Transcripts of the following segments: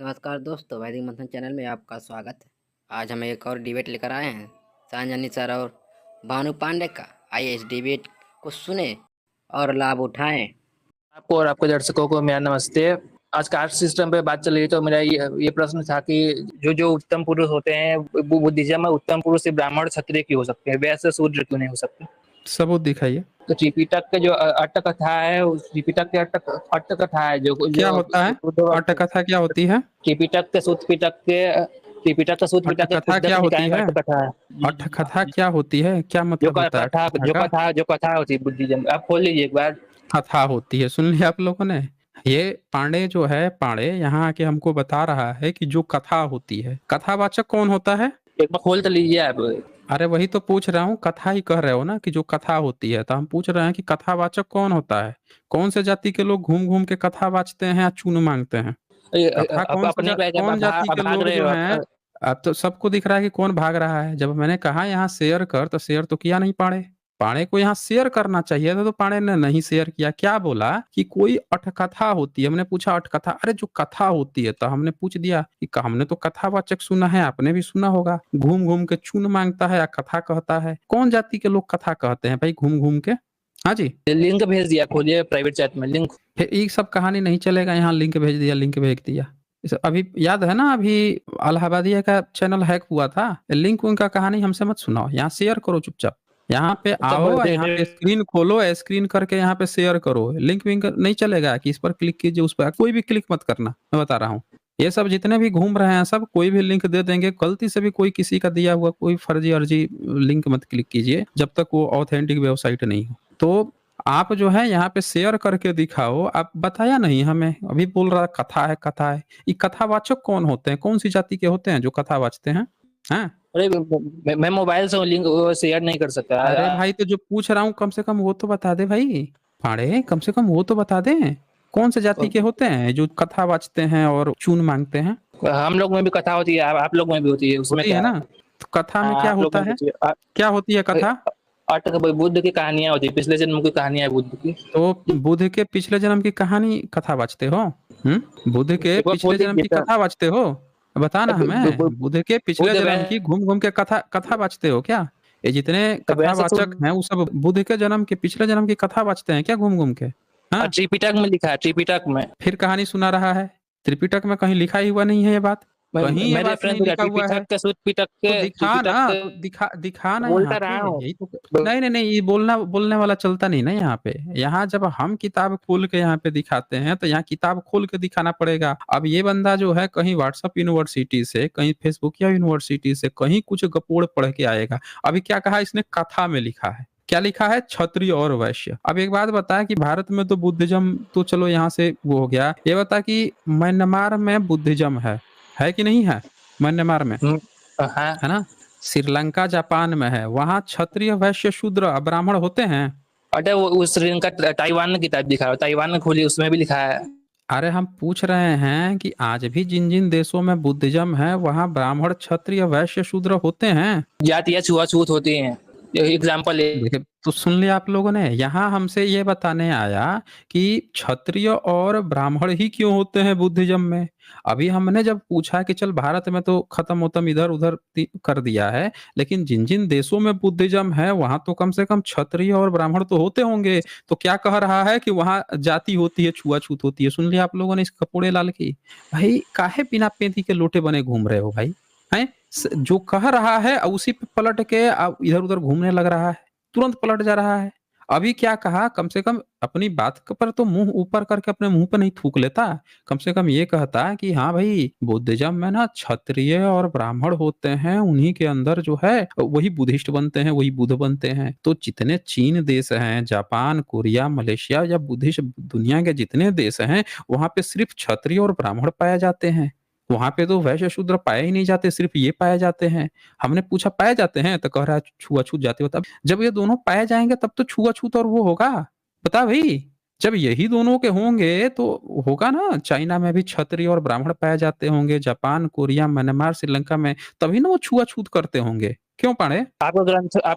नमस्कार दोस्तों, वैदिक मंथन चैनल में आपका स्वागत है। आज हम एक और डिबेट लेकर आए हैं, सांजनी सर और भानु पांडे का। आइए इस डिबेट को सुने और लाभ उठाएं। आपको और आपके दर्शकों को मेरा नमस्ते। आज कास्ट सिस्टम पे बात चल रही है, तो मेरा ये प्रश्न था कि जो जो उत्तम पुरुष होते हैं बुद्धिज्म में उत्तम पुरुष सिर्फ ब्राह्मण क्षत्रिय क्यों हो सकते हैं, वैसे शूद्र क्यों नहीं हो सकते? सबूत दिखाइए। तो त्रिपिटक के जो अट्ट कथा है, उस त्रिपिटक के अट्ट कथा है जो क्या होता है अट्ट कथा? क्या होती है त्रिपिटक के सूत पिटक के त्रिपिटक का सूत अट्ठ पिटक के कथा? क्या उद्धव होती निकाय में है अट्ट कथा है। अट्ठ कथा? क्या होती है? क्या मतलब होता है अट्ठ कथा का? जो कथा होती है बुद्धिज्म, आप खोल लीजिए एक बार। कथा होती है, सुन लिया आप लोगों ने? ये पांडे जो है, पांडे यहाँ आके हमको बता रहा है कि जो कथा होती है, कथावाचक कौन होता है? एक बार खोल तो लीजिए आप। अरे वही तो पूछ रहा हूँ, कथा ही कह रहे हो ना कि जो कथा होती है, तो हम पूछ रहे हैं कि कथावाचक कौन होता है? कौन से जाति के लोग घूम घूम के कथा वाचते हैं या चून मांगते हैं? कथा कौन जाति के भाग लोग रहे जो हो हैं? अब तो सबको दिख रहा है कि कौन भाग रहा है। जब मैंने कहा यहाँ शेयर कर, तो शेयर तो किया नहीं पाड़े। पाड़े को यहाँ शेयर करना चाहिए था, तो पाड़े ने नहीं शेयर किया। क्या बोला कि कोई अटकथा होती है। हमने पूछा अटकथा, अरे जो कथा होती है, तो हमने पूछ दिया कि हमने तो कथावाचक सुना है, आपने भी सुना होगा। घूम घूम के चून मांगता है या कथा कहता है? कौन जाति के लोग कथा कहते हैं भाई घूम घूम के? हाँ जी, लिंक भेज दिया, खोलिए प्राइवेट चैट में लिंक। फिर ये सब कहानी नहीं चलेगा। यहाँ लिंक भेज दिया, लिंक भेज दिया। अभी याद है ना, अभी अलाहाबादिया का चैनल हैक हुआ था। लिंक उनका कहानी हमसे मत सुनाओ, यहाँ शेयर करो चुपचाप। यहाँ पे आओ, यहाँ पे स्क्रीन खोलो, स्क्रीन करके यहाँ पे शेयर करो। लिंक विंक नहीं चलेगा कि इस पर क्लिक कीजिए, उस पर कोई भी क्लिक मत करना, मैं बता रहा हूँ। ये सब जितने भी घूम रहे हैं, सब कोई भी लिंक दे देंगे। गलती से भी कोई किसी का दिया हुआ कोई फर्जी अर्जी लिंक मत क्लिक कीजिए, जब तक वो ऑथेंटिक वेबसाइट नहीं हो। तो आप जो है यहाँ पे शेयर करके दिखाओ। आप बताया नहीं हमें, अभी बोल रहा कथा है कथा है। ये कथावाचक कौन होते हैं? कौन सी जाति के होते हैं जो कथा वाचते हैं? हैं? अरे मैं मोबाइल से लिंक शेयर नहीं कर सकता। अरे भाई, तो जो पूछ रहा हूँ कम से कम वो तो बता दे भाई। पाड़े, कम से कम वो तो बता दे, कौन से जाति के होते हैं जो कथा वाचते हैं और चून मांगते हैं? हम लोग में भी कथा होती है, आप लोग में भी होती है, उसमें होती है क्या ना? तो कथा में क्या होता है? क्या होती है कथा? बुद्ध की कहानियां होती है, पिछले जन्म की कहानियां बुद्ध की। तो बुद्ध के पिछले जन्म की कहानी कथा वाचते हो? बुद्ध के पिछले जन्म की कथा वाचते हो? बता ना हमें, बुद्ध के पिछले जन्म की घूम घूम के कथा वाचते हो क्या? ये जितने कथावाचक हैं वो सब बुद्ध के जन्म के पिछले जन्म की कथा वाचते हैं क्या घूम घूम के? हाँ, त्रिपिटक में लिखा है, त्रिपिटक में। फिर कहानी सुना रहा है। त्रिपिटक में कहीं लिखा ही हुआ नहीं है ये बात। कहीं ये बात नहीं लिखा हुआ है। तो दिखा ना, तो दिखा ना यहाँ पे। यही तो नहीं नहीं नहीं, ये बोलने वाला चलता नहीं ना यहाँ पे। यहाँ जब हम किताब खोल के यहाँ पे दिखाते हैं, तो यहाँ किताब खोल के दिखाना पड़ेगा। अब ये बंदा जो है कहीं व्हाट्सएप यूनिवर्सिटी से, कहीं फेसबुकिया यूनिवर्सिटी से, कहीं कुछ गपोड़ पढ़ के आएगा। अभी क्या कहा इसने? कथा में लिखा है। क्या लिखा है? क्षत्रिय और वैश्य। अब एक बात बता कि भारत में तो बुद्धिज्म तो चलो यहाँ से वो हो गया। ये बता कि म्यांमार में बुद्धिज्म है कि नहीं है? म्यांमार में है ना? श्रीलंका जापान में है, वहाँ क्षत्रिय वैश्य शूद्र ब्राह्मण होते हैं। अरे वो उस श्रीलंका ताइवान की किताब दिखा रहा है, ताइवान में खोली, उसमें भी लिखा है। अरे हम पूछ रहे हैं कि आज भी जिन जिन देशों में बुद्धिज्म है, वहाँ ब्राह्मण क्षत्रिय वैश्य शूद्र होते हैं। जातियां छुआछूत होती हैं। एग्जाम्पल देखिए, तो सुन लिया आप लोगों ने। यहाँ हमसे ये बताने आया कि क्षत्रिय और ब्राह्मण ही क्यों होते हैं बुद्धिज्म में। अभी हमने जब पूछा कि चल भारत में तो खत्म होतम इधर उधर कर दिया है, लेकिन जिन जिन देशों में बुद्धिज्म है वहां तो कम से कम क्षत्रिय और ब्राह्मण तो होते होंगे। तो क्या कह रहा है कि वहां जाति होती है, छुआछूत होती है। सुन लिया आप लोगों ने इस कपूड़े लाल की। भाई काहे बिना पेंदी के लोटे बने घूम रहे हो भाई? हैं? जो कह रहा है उसी पे पलट के इधर उधर घूमने लग रहा है, तुरंत पलट जा रहा है। अभी क्या कहा? कम से कम अपनी बात पर तो मुंह ऊपर करके अपने मुंह पे नहीं थूक लेता। कम से कम ये कहता कि हाँ भाई, बुद्धिज्म में ना क्षत्रिय और ब्राह्मण होते हैं, उन्हीं के अंदर जो है वही बुद्धिस्ट बनते हैं, वही बुद्ध बनते हैं। तो जितने चीन देश हैं, जापान, कोरिया, मलेशिया या बुद्धिस्ट दुनिया के जितने देश हैं, वहां पे सिर्फ क्षत्रिय और ब्राह्मण पाए जाते हैं। वहां पे तो वैश्य शूद्र पाए ही नहीं जाते, सिर्फ ये पाए जाते हैं। हमने पूछा पाए जाते हैं, तो कह रहा है छुआछूत जाते हो। तब जब ये दोनों पाए जाएंगे तब तो छुआछूत और वो होगा। बता भाई, जब यही दोनों के होंगे तो होगा ना। चाइना में भी क्षत्रिय और ब्राह्मण पाए जाते होंगे, जापान, कोरिया, म्यांमार, श्रीलंका में, तभी ना वो छुआछूत करते होंगे। क्यों पाड़े? आपको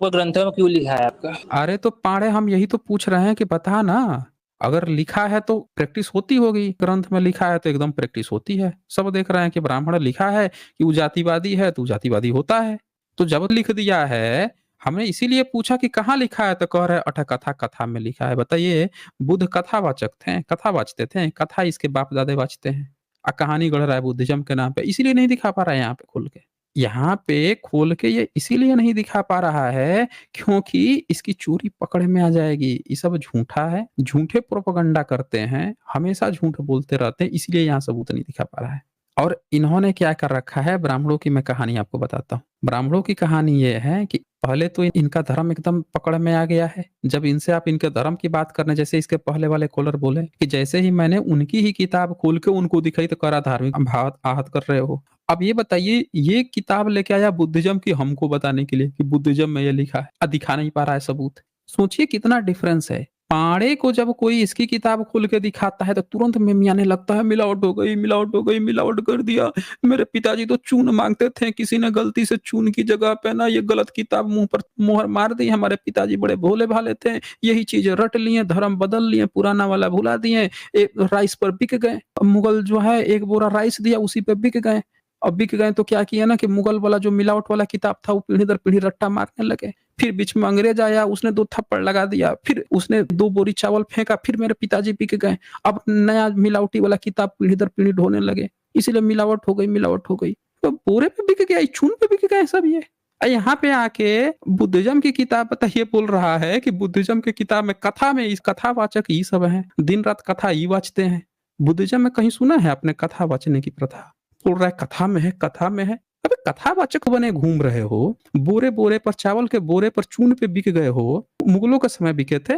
ग्रंथों में क्यों लिखा है आपका? अरे तो पाड़े, हम यही तो पूछ रहे हैं कि बता ना, अगर लिखा है तो प्रैक्टिस होती होगी, ग्रंथ में लिखा है तो एकदम प्रैक्टिस होती है। सब देख रहे हैं कि ब्राह्मण लिखा है कि वो जातिवादी है तो जातिवादी होता है। तो जब लिख दिया है, हमने इसीलिए पूछा कि कहाँ लिखा है, तो कह रहे अठ कथा, कथा में लिखा है। बताइए, बुद्ध कथावाचक थे, कथा वाचते थे, कथा इसके बाप दादे वाचते हैं, कहानी गढ़ रहा है बुद्धिज्म के नाम पे, इसीलिए नहीं दिखा पा रहा है यहाँ पे खोल के। यहाँ पे खोल के ये इसीलिए नहीं दिखा पा रहा है क्योंकि इसकी चोरी पकड़ में आ जाएगी। ये सब झूठा है, झूठे प्रोपगंडा करते हैं, हमेशा झूठ बोलते रहते हैं, इसलिए यहाँ सबूत नहीं दिखा पा रहा है। और इन्होंने क्या कर रखा है, ब्राह्मणों की मैं कहानी आपको बताता हूँ। ब्राह्मणों की कहानी ये है कि पहले तो इनका धर्म एकदम पकड़ में आ गया है। जब इनसे आप इनके धर्म की बात करने, जैसे इसके पहले वाले कॉलर बोले कि जैसे ही मैंने उनकी ही किताब खोल के उनको दिखाई तो करा धार्मिक भाव आहत कर रहे हो। अब ये बताइए, ये किताब लेके आया बुद्धिज्म की हमको बताने के लिए कि बुद्धिज्म में ये लिखा है, दिखा नहीं पा रहा है सबूत। सोचिए कितना डिफरेंस है। पाड़े को जब कोई इसकी किताब खोल के दिखाता है तो तुरंत मिमियाने लगता है, मिलावट हो गई, मिलावट हो गई, मिलावट कर दिया। मेरे पिताजी तो चून मांगते थे, किसी ने गलती से चून की जगह पे ना ये गलत किताब मुंह पर मोहर मार दी। हमारे पिताजी बड़े भोले भाले थे, यही चीजें रट लिए, धर्म बदल लिए, पुराना वाला भुला दिए, एक राइस पर बिक गए। मुगल जो है एक बोरा राइस दिया, उसी पे बिक गए। अब बिक गए तो क्या किया ना कि मुगल वाला जो मिलावट वाला किताब था वो पीढ़ी दर पीढ़ी रट्टा मारने लगे। फिर बीच में अंग्रेज आया, उसने 2 थप्पड़ लगा दिया, फिर उसने 2 बोरी चावल फेंका, फिर मेरे पिताजी बिक गए। अब नया मिलावटी वाला किताब पीढ़ी दर पीढ़ी ढोने लगे, इसलिए मिलावट हो गई, मिलावट हो गई। तो बोरे पे बिक गया, चून पे बिक गए सब ये। यहाँ पे आके बुद्धिज्म की किताब पता ये बोल रहा है कि बुद्धिज्म की किताब में कथा में इस कथावाचक ये सब है, दिन रात कथा ही वाचते हैं। बुद्धिज्म में कहीं सुना है आपने कथा वाचने की प्रथा? बोल रहा है कथा में है, कथा में है। अबे कथावाचक बने घूम रहे हो, बोरे बोरे पर चावल के बोरे पर चून पे बिक गए हो। मुगलों के समय बिके थे,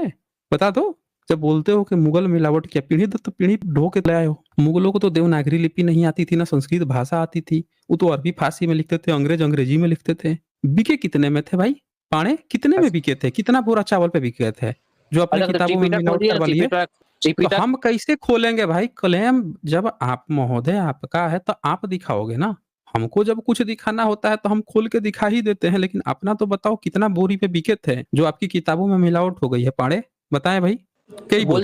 बता दो। जब बोलते हो कि मुगल मिलावट किया, पीढ़ी दर पीढ़ी ढो के ले आए हो। मुगलों को तो देवनागरी लिपि नहीं आती थी, ना संस्कृत भाषा आती थी, वो तो अरबी फारसी में लिखते थे, अंग्रेज अंग्रेजी में लिखते थे। बिके कितने में थे भाई? पाणे कितने में बिके थे? कितना बोरा चावल पे बिके थे जो अपनी किताबों में मिलावट करवा लिए? तो हम कैसे खोलेंगे भाई क्लेम? जब आप महोदय आपका है तो आप दिखाओगे ना। हमको जब कुछ दिखाना होता है तो हम खोल के दिखा ही देते हैं, लेकिन अपना तो बताओ कितना बोरी पे बिके थे जो आपकी किताबों में मिलावट हो गई है? पाड़े बताएं भाई, कई बोरी?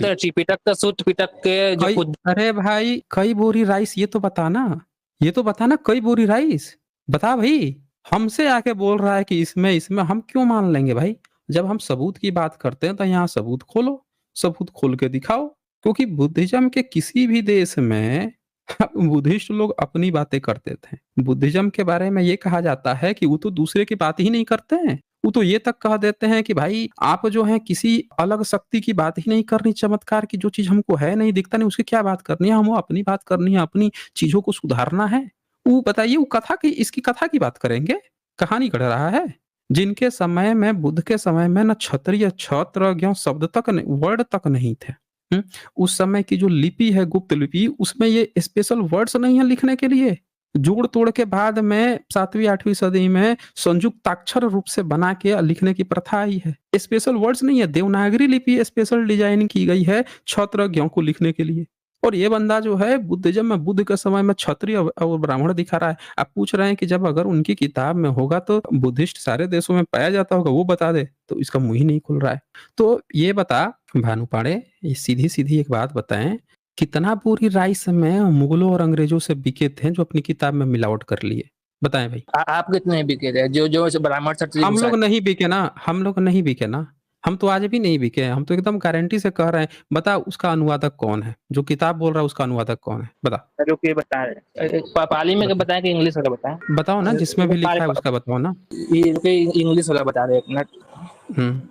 अरे भाई कई बोरी राइस, ये तो बताना, ये तो बताना कई बोरी राइस बता भाई। हमसे आके बोल रहा है कि इसमें इसमें, हम क्यों मान लेंगे भाई? जब हम सबूत की बात करते हैं तो यहाँ सबूत खोलो, सबूत खोल के दिखाओ। क्योंकि बुद्धिज्म के किसी भी देश में बुद्धिस्ट लोग अपनी बातें करते थे। बुद्धिज्म के बारे में ये कहा जाता है कि वो तो दूसरे की बात ही नहीं करते हैं, वो तो ये तक कह देते हैं कि भाई आप जो है किसी अलग शक्ति की बात ही नहीं करनी, चमत्कार की जो चीज हमको है नहीं, दिखता नहीं, उसकी क्या बात करनी है, हमको अपनी बात करनी है, अपनी चीजों को सुधारना है। वो बताइए, वो कथा की, इसकी कथा की बात करेंगे? कहानी गढ़ रहा है। जिनके समय में, बुद्ध के समय में न क्षत्रिय क्षत्रज्ञ शब्द तक वर्ड तक नहीं थे। उस समय की जो लिपि है, गुप्त लिपि, उसमें ये स्पेशल वर्ड्स नहीं है लिखने के लिए। जोड़ तोड़ के बाद में 7वीं 8वीं सदी में संयुक्ताक्षर रूप से बना के लिखने की प्रथा आई है। स्पेशल वर्ड्स नहीं है। देवनागरी लिपि स्पेशल डिजाइनिंग की गई है क्षत्रज्ञों को लिखने के लिए। और ये बंदा जो है बुद्धिज्म में, बुद्ध के समय में क्षत्रिय और ब्राह्मण दिखा रहा है। आप पूछ रहे हैं कि जब अगर उनकी किताब में होगा तो बुद्धिस्ट सारे देशों में पाया जाता होगा, वो बता दे, तो इसका मुंह ही नहीं खुल रहा है। तो ये बता भानु पाड़े, ये सीधी सीधी एक बात बताएं, कितना पूरी राइस में मुगलों और अंग्रेजों से बिके थे जो अपनी किताब में मिलावट कर लिए? बताएं भाई। आप कितने बिके थे? जो ब्राह्मण क्षत्रिय हम लोग नहीं बिके ना, हम लोग नहीं बिके ना, हम तो आज भी नहीं बिके हैं। हम तो एकदम गारंटी से कह रहे हैं। बता उसका अनुवादक कौन है? जो किताब बोल रहा है उसका अनुवादक कौन है? बता। जो कि बता रहे पाली में बताएं कि इंग्लिश वाला बताएं? बताओ ना, जिसमें भी लिखा है उसका बताओ ना। इंग्लिश वाला बता रहे, एक मिनट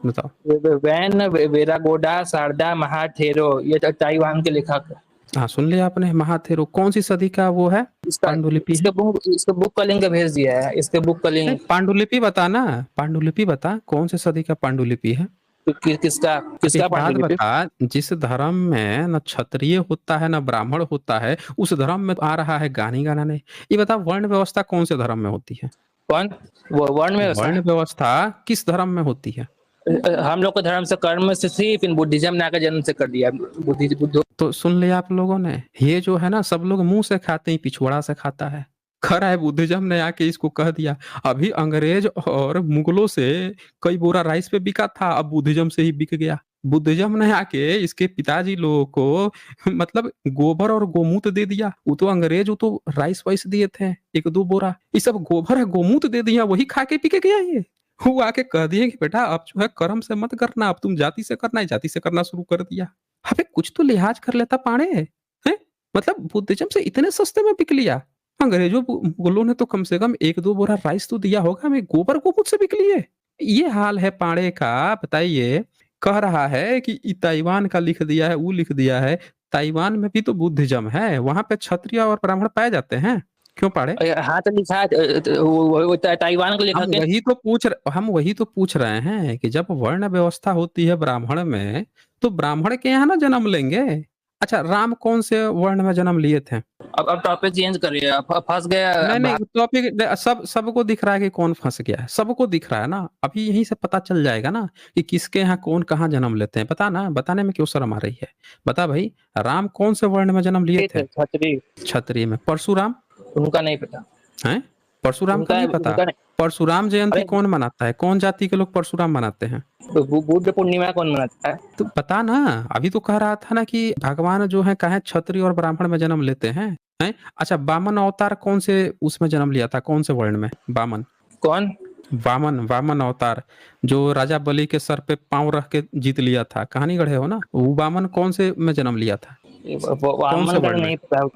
बताओ। वैन वेरागोडा शारदा महाथेरो, ये ताइवान के लेखक। हाँ, सुन लिया आपने। महाथेरो कौन सी सदी का वो है? पांडुलिपि। इसका बुक का लिंक भेज दिया है, इसके बुक का लिंक। पांडुलिपि बता ना, पांडुलिपि बता, कौन सी सदी का पांडुलिपि है? किसका बात बता, जिस धर्म में न क्षत्रिय होता है न ब्राह्मण होता है, उस धर्म में आ रहा है गानी गाना नहीं। ये बता, वर्ण व्यवस्था कौन से धर्म में होती है? कौन वर्ण व्यवस्था किस धर्म में होती है? हम लोग को धर्म से, कर्म से थी, फिर बुद्धिज्म ने आकर जन्म से कर दिया। बुद्ध तो सुन लिया आप लोगों ने। ये जो है ना, सब लोग मुंह से खाते हैं, पिछवाड़ा से खाता है। खरा है बुद्धिज्म ने आके इसको कह दिया। अभी अंग्रेज और मुगलों से कई बोरा राइस पे बिका था, अब बुद्धिज्म से ही बिक गया। बुद्धिज्म ने आके इसके पिताजी लोगों को मतलब गोबर और गोमूत्र दे दिया। वो तो अंग्रेज, वो तो राइस वाइस दिए थे 1-2 बोरा, ये सब गोबर है गोमूत्र दे दिया, वही खा के पी के गया ये। वो आके कह दिए कि बेटा अब जो है कर्म से मत करना, अब तुम जाति से करना है, जाति से करना शुरू कर दिया। अबे कुछ तो लिहाज कर लेता पाड़े हैं। मतलब बुद्धिज्म से इतने सस्ते में बिक लिया। अंग्रेजों मुगलों ने तो कम से कम 1-2 बोरा राइस तो दिया होगा, हमें गोबर गोमूत्र से बिक लिए। ये हाल है पाड़े का, बताइए। कह रहा है कि ताइवान का लिख दिया है, वो लिख दिया है। ताइवान में भी तो बुद्धिज्म है, वहां पे क्षत्रिय और ब्राह्मण पाए जाते हैं। क्यों पाड़े? हाँ तो लिखा है वो ताइवान को लिखा हम के। वही तो पूछ रहे हैं कि जब वर्ण व्यवस्था होती है ब्राह्मण में, तो ब्राह्मण के यहाँ ना जन्म लेंगे। अच्छा, राम कौन से वर्ण में जन्म लिए थे? अब टॉपिक चेंज करिए, अब फंस गया। नहीं टॉपिक सबको दिख रहा है कि कौन फंस गया है, सबको दिख रहा है ना। अभी यहीं से पता चल जाएगा ना कि किसके यहाँ कौन कहाँ जन्म लेते हैं। बता ना, बताने में क्यों शर्म आ रही है? बता भाई, राम कौन से वर्ण में जन्म लिए थे? छतरी। क्षत्रिय में। परशुराम उनका नहीं पता है? परशुराम का उनका नहीं पता? उनका नहीं। परशुराम जयंती अरे कौन मनाता है? कौन जाति के लोग परशुराम मनाते हैं? बुद्ध पूर्णिमा कौन मनाता है? तो बता ना। अभी तो कह रहा था ना कि भगवान जो है कहे क्षत्रिय और ब्राह्मण में जन्म लेते हैं। हैं? अच्छा, वामन अवतार कौन से उसमें जन्म लिया था? कौन से वर्ण में? वामन कौन? वामन अवतार जो राजा बलि के सर पे पांव रख के जीत लिया था, कहानी गढ़े हो ना, वो वामन कौन से में जन्म लिया था? कौन से वामन का वर्ण में? नहीं पता।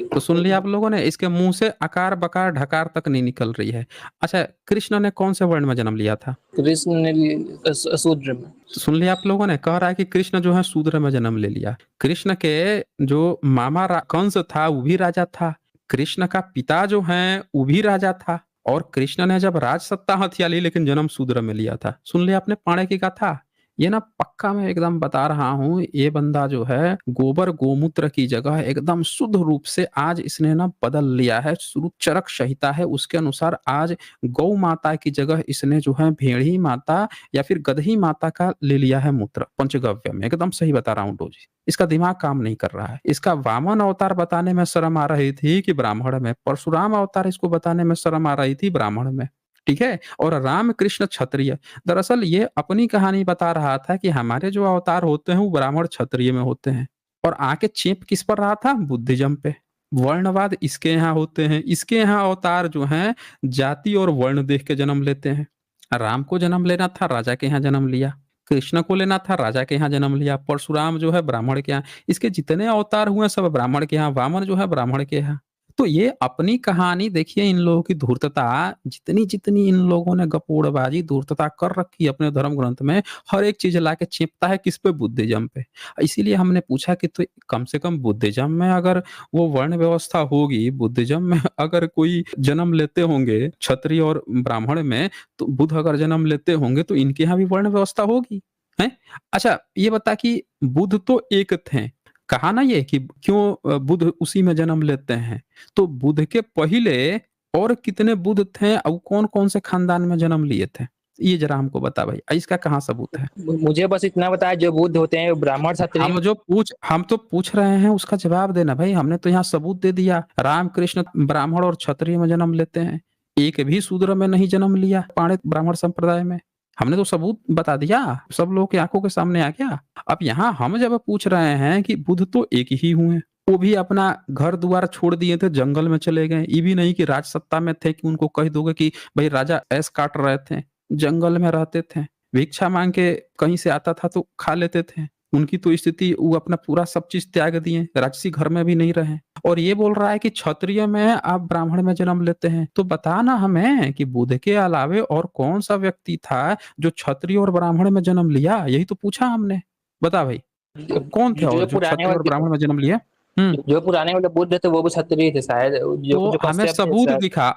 तो सुन लिया आप लोगों ने, इसके मुंह से आकार बकार ढकार तक नहीं निकल रही है। अच्छा, कृष्ण ने कौन से वर्ण में जन्म लिया था? कृष्ण ने शूद्र में। तो सुन लिया आप लोगों ने, कह रहा है कि कृष्ण जो है शूद्र में जन्म ले लिया। कृष्ण के जो मामा कंस था वो भी राजा था। कृष्ण का पिता जो है वो भी राजा था। और कृष्ण ने जब राज सत्ता हथिया ली, लेकिन जन्म शूद्र में लिया था। सुन लिया आपने पाणे की कथा? ये ना पक्का मैं एकदम बता रहा हूँ, ये बंदा जो है गोबर गोमूत्र की जगह एकदम शुद्ध रूप से आज इसने ना बदल लिया है। शुरू चरक संहिता है उसके अनुसार आज गौ माता की जगह इसने जो है भेड़ी माता या फिर गदही माता का ले लिया है मूत्र पंचगव्य में। एकदम सही बता रहा हूँ डोजी। इसका दिमाग काम नहीं कर रहा है। इसका वामन अवतार बताने में शर्म आ रही थी कि ब्राह्मण में, परशुराम अवतार इसको बताने में शर्म आ रही थी ब्राह्मण में। ठीक है। और राम कृष्ण क्षत्रिय, दरअसल ये अपनी कहानी बता रहा था कि हमारे जो अवतार होते हैं वो ब्राह्मण क्षत्रिय में होते हैं। और आके चेप किस पर रहा था? बुद्धिज्म पे। वर्णवाद इसके यहाँ होते हैं, इसके यहाँ अवतार जो हैं जाति और वर्ण देख के जन्म लेते हैं। राम को जन्म लेना था, राजा के यहाँ जन्म लिया। कृष्ण को लेना था, राजा के यहाँ जन्म लिया। परशुराम जो है ब्राह्मण के यहाँ। इसके जितने अवतार हुए सब ब्राह्मण के यहाँ। वामन जो है ब्राह्मण के यहाँ। तो ये अपनी कहानी देखिए, इन लोगों की धूर्तता, जितनी जितनी इन लोगों ने गपोड़बाजी धूर्तता कर रखी अपने धर्म ग्रंथ में, हर एक चीज लाके चेपता है किस पे? बुद्धिज्म पे। इसीलिए हमने पूछा कि तो कम से कम बुद्धिज्म में अगर वो वर्ण व्यवस्था होगी, बुद्धिज्म में अगर कोई जन्म लेते होंगे क्षत्रिय और ब्राह्मण में, तो बुद्ध अगर जन्म लेते होंगे तो इनके यहाँ भी वर्ण व्यवस्था होगी है। अच्छा, ये बता कि बुद्ध तो एक थे, कहा ना ये कि क्यों बुद्ध उसी में जन्म लेते हैं। तो बुद्ध के पहले और कितने बुद्ध थे और कौन कौन से खानदान में जन्म लिए थे? ये जरा हमको बता भाई, इसका कहाँ सबूत है? मुझे बस इतना बताया, जो बुद्ध होते हैं ब्राह्मण क्षत्रिय। हम तो पूछ रहे हैं उसका जवाब देना भाई। हमने तो यहाँ सबूत दे दिया, राम कृष्ण ब्राह्मण और क्षत्रिय में जन्म लेते हैं। एक भी शूद्र में नहीं जन्म लिया पाणे ब्राह्मण संप्रदाय में। हमने तो सबूत बता दिया, सब लोगों की आंखों के सामने आ गया। अब यहाँ हम जब पूछ रहे हैं कि बुद्ध तो एक ही हुए, वो भी अपना घर द्वार छोड़ दिए थे, जंगल में चले गए। ये भी नहीं कि राज सत्ता में थे कि उनको कह दोगे कि भाई राजा ऐस काट रहे थे। जंगल में रहते थे, भिक्षा मांग के कहीं से आता था तो खा लेते थे। उनकी तो स्थिति, वो अपना पूरा सब चीज त्याग दिए, राजसी घर में भी नहीं रहे। और ये बोल रहा है कि क्षत्रिय में आप ब्राह्मण में जन्म लेते हैं। तो बता ना हमें कि बुद्ध के अलावे और कौन सा व्यक्ति था जो क्षत्रिय और ब्राह्मण में जन्म लिया? यही तो पूछा हमने। बता भाई, कौन थे और जो क्षत्रिय और ब्राह्मण में जन्म लिया? जो पुराने वाले बुद्ध थे वो भी क्षत्रिय थे शायद। तो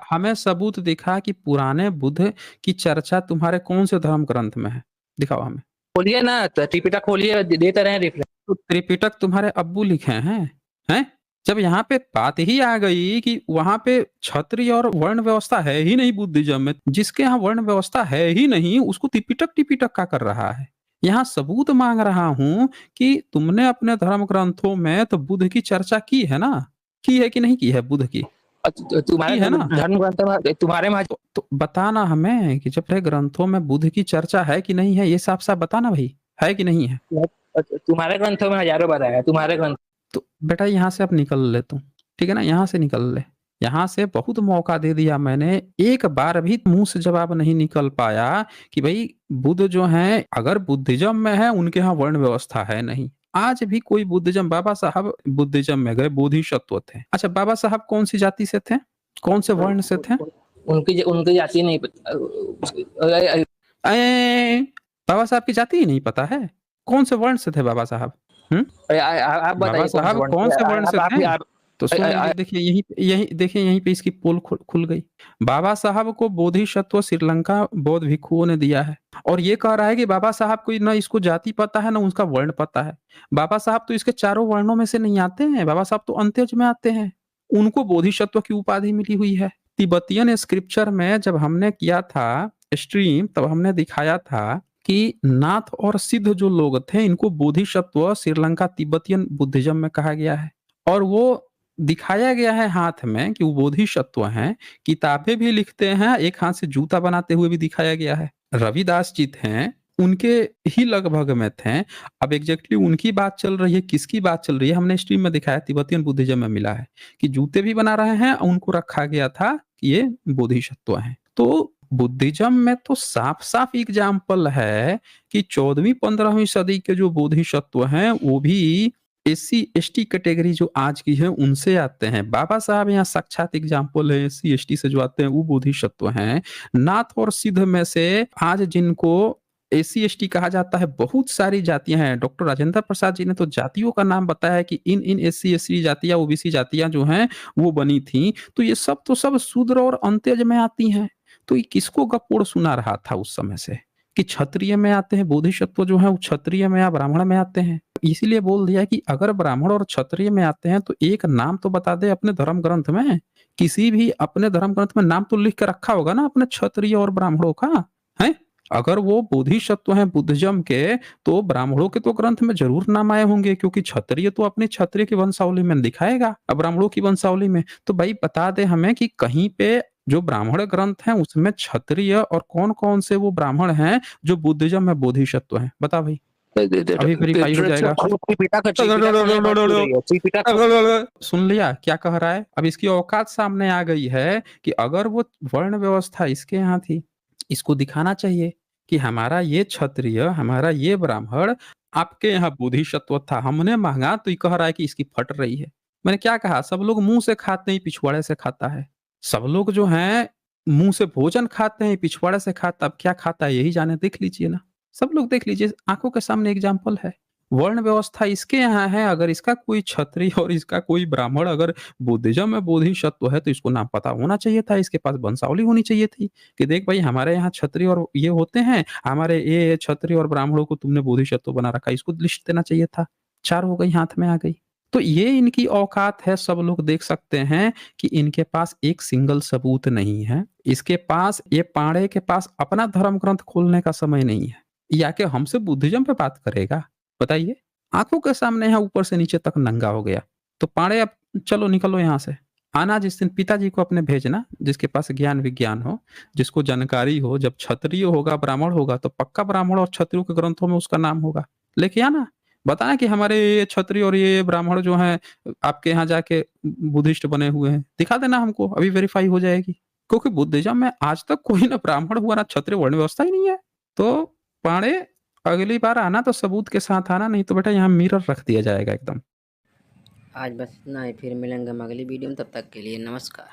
हमें सबूत दिखा कि पुराने बुद्ध की चर्चा तुम्हारे कौन से धर्म ग्रंथ में है, दिखाओ हमें। खोलिए ना, त्रिपिटक खोलिए, देते रहे रिफ्रेश। तो त्रिपिटक तुम्हारे अब्बू लिखे हैं? जब यहाँ पे बात ही आ गई कि वहां पे क्षत्रिय और वर्ण व्यवस्था है ही नहीं बुद्धिज्म में, जिसके यहाँ वर्ण व्यवस्था है ही नहीं उसको त्रिपिटक का कर रहा है। यहाँ सबूत मांग रहा हूं कि तुमने अपने धर्म ग्रंथों में तो बुद्ध की चर्चा की है ना? की है कि नहीं की है बुद्ध की? तुम्हारे है ना? धर्म ग्रंथ में तुम्हारे में तो बताना हमें कि जब ग्रंथों में बुद्ध की चर्चा है कि नहीं है, ये साफ साफ बताना भाई। है कि नहीं है? तुम्हारे ग्रंथों में हजारों बार आया, तुम्हारे ग्रंथ। तो बेटा यहाँ से अब निकल ले तू, ठीक है ना? यहाँ से निकल ले। यहाँ से बहुत मौका दे दिया मैंने, एक बार भी मुँह से जवाब नहीं निकल पाया कि भई बुद्ध जो हैं, अगर बुद्धिज़्म में है, उनके यहाँ वर्ण व्यवस्था है नहीं। आज भी कोई बुद्धिज़्म, बाबा साहब बुद्धिज़्म में गए, बोधिसत्व थे। अच्छा, बाबा साहब कौन-सी जाति से थे? कौन से वर्ण से थे? उनकी जाति नहीं पता। बाबा साहब की जाति ही नहीं पता है? कौन से वर्ण से थे बाबा साहब? हुँ? आप बाबा बताइए साहब कौन से वर्ण से थे? तो सुन लीजिए, आप देखिए यहीं पे इसकी पोल खुल गई। बाबा साहब को बोधिसत्व श्रीलंका बौद्ध भिक्षुओं ने दिया है, और ये कह रहा है कि बाबा साहब को ना इसको जाति पता है, ना उसका वर्ण पता है। बाबा साहब तो इसके चारों वर्णों में से नहीं आते हैं, बाबा साहब तो अंत्यज में आते हैं। उनको बोधिसत्व की उपाधि मिली हुई है। तिब्बतियन स्क्रिप्चर में जब हमने किया था स्ट्रीम, तब हमने दिखाया था कि नाथ और सिद्ध जो लोग थे, इनको बोधिसत्व श्रीलंका तिब्बतियन बुद्धिज्म में कहा गया है, और वो दिखाया गया है हाथ में कि वो बोधिसत्व हैं। किताबें भी लिखते हैं, एक हाथ से जूता बनाते हुए भी दिखाया गया है। रविदास जी थे, उनके ही लगभग में थे। अब एग्जैक्टली उनकी बात चल रही है, किसकी बात चल रही है, हमने स्ट्रीम में दिखाया, तिब्बतियन बुद्धिज्म में मिला है कि जूते भी बना रहे हैं, और उनको रखा गया था कि ये बोधिसत्व हैं। तो बुद्धिज्म में तो साफ-साफ एग्जाम्पल है कि 14वीं-15वीं सदी के जो बोधिसत्व हैं, वो भी एससी-एसटी कैटेगरी जो आज की है, उनसे आते हैं। बाबा साहब यहाँ साक्षात एग्जाम्पल है, एससी-एसटी से जो आते हैं, वो बोधिसत्व हैं। नाथ और सिद्ध में से आज जिनको एससी-एसटी कहा जाता है, बहुत सारी जातियाँ हैं। डॉक्टर राजेंद्र प्रसाद जी ने तो जातियों का नाम बताया है कि इन एससी-एसटी जातियाँ, ओबीसी जातियाँ जो हैं, वो बनी थी। तो ये सब तो सब शूद्र और अंत्यज में आती हैं। तो ये किसको गपोड़ सुना रहा था उस समय से कि क्षत्रिय में आते हैं, बोधिसत्व जो है वो क्षत्रिय में या ब्राह्मण में आते हैं। इसीलिए बोल दिया कि अगर ब्राह्मण और क्षत्रिय में आते हैं तो एक नाम तो बता दे अपने धर्म ग्रंथ में। किसी भी अपने धर्म ग्रंथ में नाम तो लिख के रखा होगा ना अपने क्षत्रिय और ब्राह्मणों का, है? अगर वो बोधिसत्व हैं बुद्धिज्म के, तो ब्राह्मणों के तो ग्रंथ में जरूर नाम आए होंगे, क्योंकि क्षत्रिय तो अपने क्षत्रिय की वंशावली में दिखाएगा, अब ब्राह्मणों की वंशावली में तो भाई बता दे हमें कि कहीं पे जो ब्राह्मण ग्रंथ हैं उसमें क्षत्रिय और कौन-कौन से वो ब्राह्मण हैं जो बुद्धिज्म में बोधिसत्व हैं, बता भाई। अभी वेरीफाई हो जाएगा। सुन लिया क्या कह रहा है? अब इसकी औकात सामने आ गई है कि अगर वो वर्ण व्यवस्था इसके यहाँ थी, इसको दिखाना चाहिए कि हमारा ये क्षत्रिय, हमारा ये ब्राह्मण, आपके यहाँ बोधिसत्व था, हमने मांगा तो ये कह रहा है कि इसकी फट रही है। मैंने क्या कहा? सब लोग मुंह से खाते हैं, पिछवाड़े से खाता है। सब लोग जो हैं मुंह से भोजन खाते हैं, पिछवाड़े से खाता, अब क्या खाता है यही जाने, देख लीजिए ना। सब लोग देख लीजिए, आंखों के सामने एग्जाम्पल है। वर्ण व्यवस्था इसके यहाँ है, अगर इसका कोई क्षत्रिय और इसका कोई ब्राह्मण अगर बुद्धिज्म में बोधिसत्व है तो इसको नाम पता होना चाहिए था, इसके पास वंशावली होनी चाहिए थी कि देख भाई हमारे यहाँ क्षत्रिय और ये होते हैं, हमारे ये क्षत्रिय और ब्राह्मणों को तुमने बोधिसत्व बना रखा है, इसको लिस्ट देना चाहिए था। 4 हो गई, हाथ में आ गई। तो ये इनकी औकात है, सब लोग देख सकते हैं कि इनके पास एक सिंगल सबूत नहीं है। इसके पास, ये पांडे के पास अपना धर्म ग्रंथ खोलने का समय नहीं है, या कि हमसे बुद्धिज्म पे बात करेगा, बताइए। आंखों के सामने यहाँ ऊपर से नीचे तक नंगा हो गया। तो पांडे अब चलो निकलो यहाँ से। आना जिस दिन पिताजी को अपने भेजना, जिसके पास ज्ञान विज्ञान हो, जिसको जानकारी हो। जब क्षत्रिय होगा, ब्राह्मण होगा तो पक्का ब्राह्मण और क्षत्रियों के ग्रंथों में उसका नाम होगा। लेके आना, बताना कि हमारे ये क्षत्रिय और ये ब्राह्मण जो हैं आपके यहाँ जाके बुद्धिस्ट बने हुए हैं, दिखा देना हमको, अभी वेरीफाई हो जाएगी। क्योंकि बुद्धिज्म में आज तक कोई ना ब्राह्मण हुआ ना क्षत्रिय, वर्ण व्यवस्था ही नहीं है। तो पांडे अगली बार आना तो सबूत के साथ आना, नहीं तो बेटा यहाँ मिरर रख दिया जाएगा एकदम। आज बस इतना ही, फिर मिलेंगे हम अगली वीडियो में, तब तक के लिए नमस्कार।